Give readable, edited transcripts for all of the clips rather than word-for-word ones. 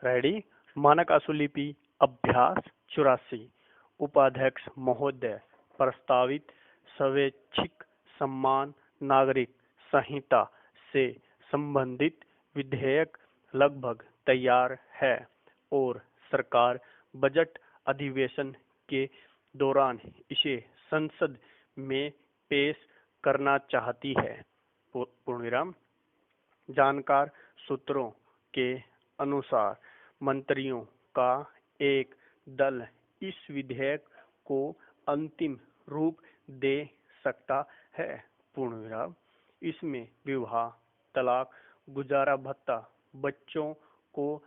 Ready. मानक आशुलिपि अभ्यास 84। उपाध्यक्ष महोदय, प्रस्तावित स्वैच्छिक सम्मान नागरिक संहिता से संबंधित विधेयक लगभग तैयार है और सरकार बजट अधिवेशन के दौरान इसे संसद में पेश करना चाहती है। पूर्णविराम। जानकार सूत्रों के अनुसार मंत्रियों का एक दल इस विधेयक को अंतिम रूप दे सकता है। पूर्णविराम। इसमें विवाह, तलाक, गुजारा भत्ता, बच्चों को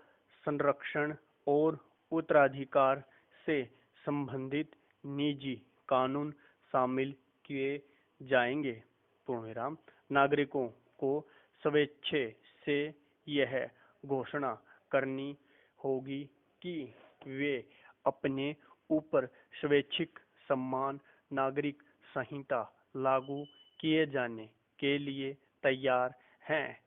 संरक्षण और उत्तराधिकार से संबंधित निजी कानून शामिल किए जाएंगे। पूर्णविराम। नागरिकों को स्वेच्छा से यह घोषणा करनी होगी कि वे अपने ऊपर स्वैच्छिक सम्मान नागरिक संहिता लागू किए जाने के लिए तैयार हैं।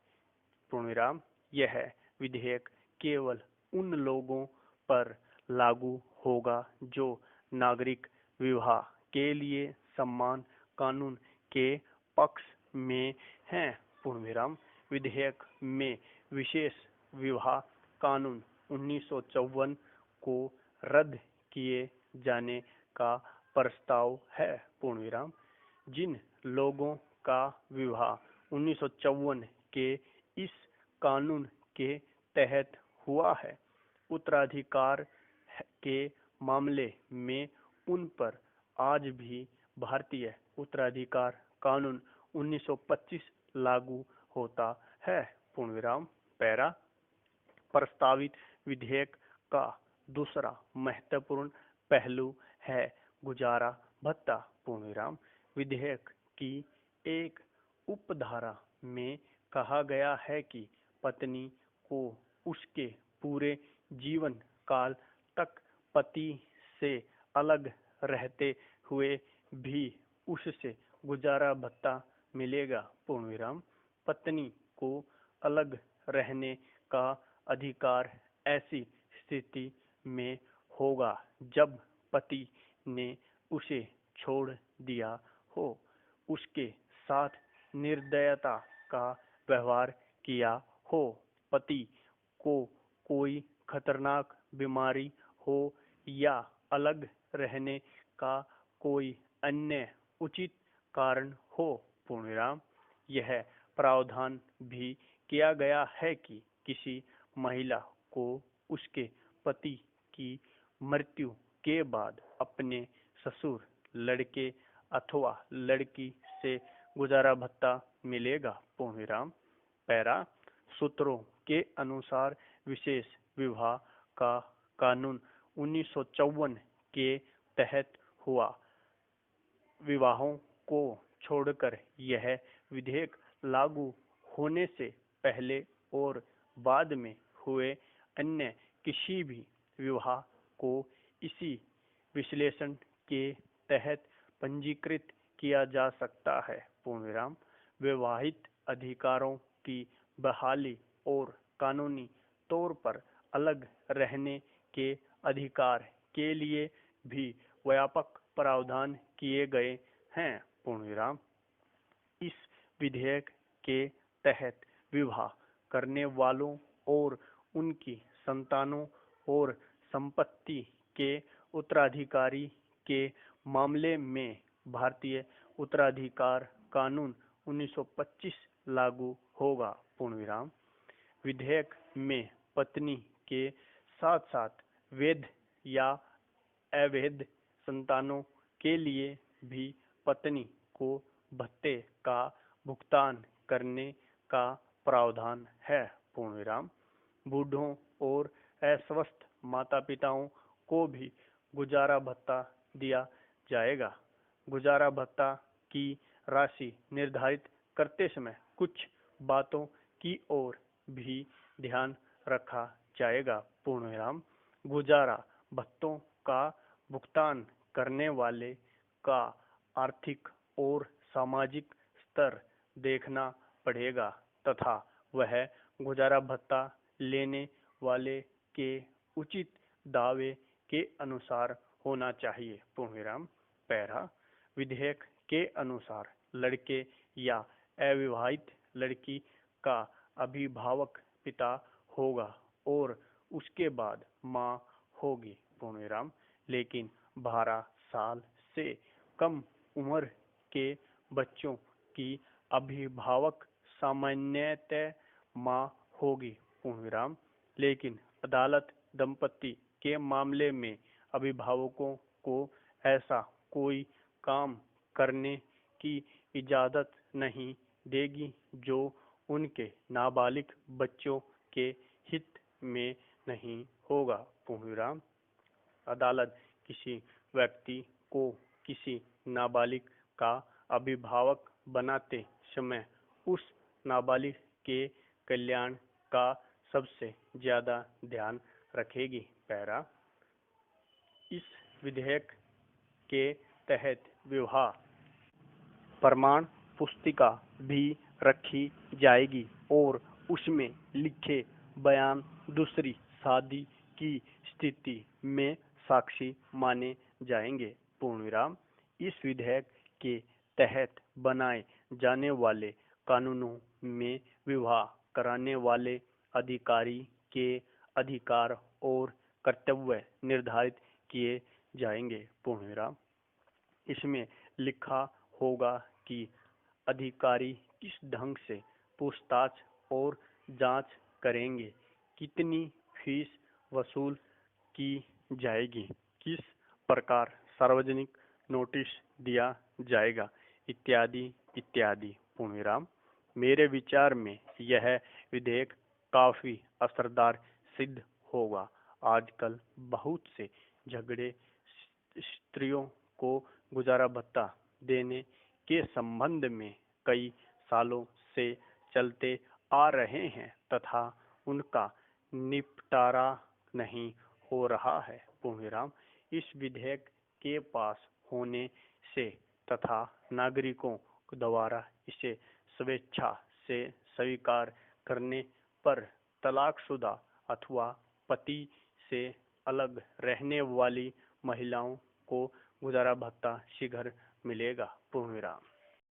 पूर्णविराम। यह विधेयक केवल उन लोगों पर लागू होगा जो नागरिक विवाह के लिए समान कानून के पक्ष में हैं। पूर्णविराम। विधेयक में विशेष विवाह कानून 1954 को रद्द किए जाने का प्रस्ताव है। पूर्णविराम। जिन लोगों का विवाह 1954 के इस कानून के तहत हुआ है, उत्तराधिकार के मामले में उन पर आज भी भारतीय उत्तराधिकार कानून 1925 लागू होता है। पूर्णविराम। पैरा। प्रस्तावित विधेयक का दूसरा महत्वपूर्ण पहलू है गुजारा भत्ता। पूर्णविराम। विधेयक की एक उपधारा में कहा गया है कि पत्नी को उसके पूरे जीवन काल तक पति से अलग रहते हुए भी उससे गुजारा भत्ता मिलेगा। पूर्णविराम। पत्नी को अलग रहने का अधिकार ऐसी स्थिति में होगा जब पति ने उसे छोड़ दिया हो, उसके साथ निर्दयता का व्यवहार किया हो, पति को कोई खतरनाक बीमारी हो या अलग रहने का कोई अन्य उचित कारण हो। पूर्णविराम। यह प्रावधान भी किया गया है कि किसी महिला को उसके पति की मृत्यु के बाद अपने ससुर, लड़के अथवा लड़की से गुजारा भत्ता मिलेगा। पूर्णविराम। पैरा। सूत्रों के अनुसार विशेष विवाह का कानून 1954 के तहत हुआ विवाहों को छोड़कर यह विधेयक लागू होने से पहले और बाद में हुए अन्य किसी भी विवाह को इसी विश्लेषण के तहत पंजीकृत किया जा सकता है। पूर्णविराम। वैवाहिक अधिकारों की बहाली और कानूनी तौर पर अलग रहने के अधिकार के लिए भी व्यापक प्रावधान किए गए हैं। पूर्णविराम। इस विधेयक के तहत विवाह करने वालों और उनकी संतानों और संपत्ति के उत्तराधिकारी के मामले में भारतीय उत्तराधिकार कानून 1925 लागू होगा। पूर्णविराम। विधेयक में पत्नी के साथ साथ वैध या अवैध संतानों के लिए भी पत्नी को भत्ते का भुगतान करने का प्रावधान है। पूर्णविराम। बूढ़ों और अस्वस्थ माता पिताओं को भी गुजारा भत्ता दिया जाएगा। गुजारा भत्ता की राशि निर्धारित करते समय कुछ बातों की ओर भी ध्यान रखा जाएगा। पूर्णविराम। गुजारा भत्तों का भुगतान करने वाले का आर्थिक और सामाजिक स्तर देखना पड़ेगा तथा वह गुजारा भत्ता लेने वाले के उचित दावे के अनुसार होना चाहिए। पूर्णविराम। पैरा। विधेयक के अनुसार लड़के या अविवाहित लड़की का अभिभावक पिता होगा और उसके बाद माँ होगी। पूर्णविराम। लेकिन 12 साल से कम उम्र के बच्चों की अभिभावक सामान्यतः माँ होगी। पूर्णविराम। लेकिन अदालत दंपति के मामले में अभिभावकों को ऐसा कोई काम करने की इजाज़त नहीं देगी जो उनके नाबालिग बच्चों के हित में नहीं होगा। पूर्णविराम। अदालत किसी व्यक्ति को किसी नाबालिग का अभिभावक बनाते समय उस नाबालिग के कल्याण का सबसे ज्यादा ध्यान रखेगी। पैरा। इस विधेयक के तहत विवाह प्रमाण पुस्तिका भी रखी जाएगी और उसमें लिखे बयान दूसरी शादी की स्थिति में साक्षी माने जाएंगे। पूर्णविराम। इस विधेयक के तहत बनाए जाने वाले कानूनों में विवाह कराने वाले अधिकारी के अधिकार और कर्तव्य निर्धारित किए जाएंगे। पूर्णविराम। इसमें लिखा होगा कि अधिकारी किस ढंग से पूछताछ और जांच करेंगे, कितनी फीस वसूल की जाएगी, किस प्रकार सार्वजनिक नोटिस दिया जाएगा, इत्यादि इत्यादि। पूर्णविराम। मेरे विचार में यह विधेयक काफी असरदार सिद्ध होगा। आजकल बहुत से झगड़े स्त्रियों को गुजारा भत्ता देने के संबंध में कई सालों से चलते आ रहे हैं तथा उनका निपटारा नहीं हो रहा है। पूर्णविराम। इस विधेयक के पास होने से तथा नागरिकों द्वारा इसे स्वेच्छा से स्वीकार करने पर तलाकशुदा अथवा पति से अलग रहने वाली महिलाओं को गुजारा भत्ता शीघ्र मिलेगा। पूर्णविराम।